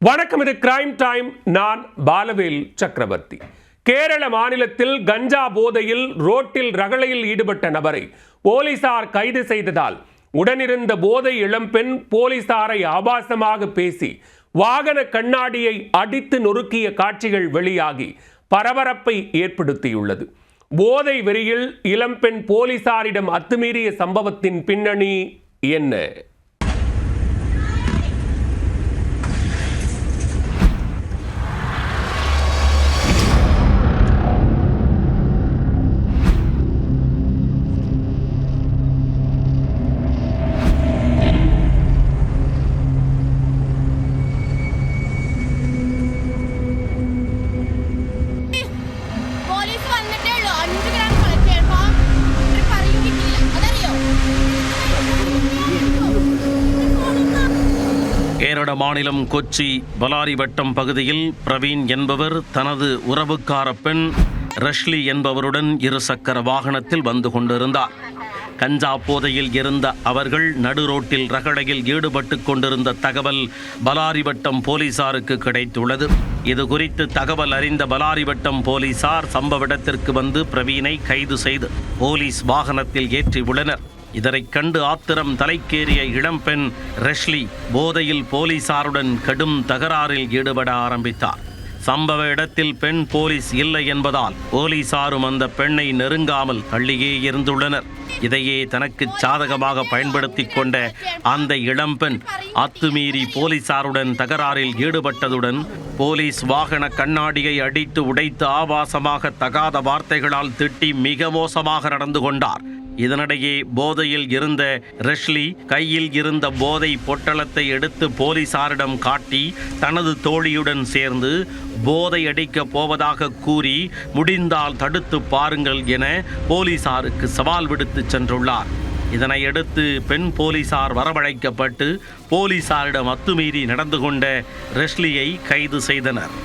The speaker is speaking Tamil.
வணக்கம், இது கிரைம் டைம். நான் பாலவேல் சக்கரவர்த்தி. கேரள மாநிலத்தில் கஞ்சா போதையில் ரோட்டில் ரகளையில் ஈடுபட்ட நபரை போலீசார் கைது செய்ததால் உடனிருந்த போதை இளம்பெண் போலீசாரை ஆபாசமாக பேசி வாகன கண்ணாடியை அடித்து நொறுக்கிய காட்சிகள் வெளியாகி பரபரப்பை ஏற்படுத்தியுள்ளது. போதை வெறியில் இளம்பெண் போலீசாரிடம் அத்துமீறிய சம்பவத்தின் பின்னணி என்ன? கேரள மாநிலம் கொச்சி பலாரி வட்டம் பகுதியில் பிரவீன் என்பவர் தனது உறவுக்கார பெண் ரஷ்லி என்பவருடன் இருசக்கர வாகனத்தில் வந்து கொண்டிருந்தார். கஞ்சா போதையில் இருந்த அவர்கள் நடு ரோட்டில் ரகளையில் ஈடுபட்டு கொண்டிருந்த தகவல் பலாரி வட்டம் போலீசாருக்கு கிடைத்துள்ளது. இது குறித்து தகவல் அறிந்த பலாரி வட்டம் போலீசார் சம்பவ இடத்திற்கு வந்து பிரவீனை கைது செய்து போலீஸ் வாகனத்தில் ஏற்றி உள்ளனர். இதனைக் கண்டு ஆத்திரம் தலைக்கேறிய இளம்பெண் ரஷ்லி போதையில் போலீசாருடன் கடும் தகராறில் ஈடுபட ஆரம்பித்தார். சம்பவ இடத்தில் பெண் போலீஸ் இல்லை என்பதால் போலீசாரும் அந்த பெண்ணை நெருங்காமல் தள்ளியே இருந்துள்ளனர். இதையே தனக்கு சாதகமாக பயன்படுத்தி கொண்ட அந்த இளம்பெண் அத்துமீறி போலீசாருடன் தகராறில் ஈடுபட்டதுடன் போலீஸ் வாகன கண்ணாடியை அடித்து உடைத்து ஆபாசமாக தகாத வார்த்தைகளால் திட்டி மிக மோசமாக நடந்து கொண்டார். இதனிடையே போதையில் இருந்த ரஷ்லி கையில் இருந்த போதை பொட்டலத்தை எடுத்து போலீசாரிடம் காட்டி தனது தோழியுடன் சேர்ந்து போதை அடிக்கப் போவதாக கூறி முடிந்தால் தடுத்து பாருங்கள் என போலீசாருக்கு சவால் விடுத்து சென்றுள்ளார். இதனையடுத்து பெண் போலீசார் வரவழைக்கப்பட்டு போலீசாரிடம் அத்துமீறி நடந்து கொண்ட ரஷ்லியை கைது செய்தனர்.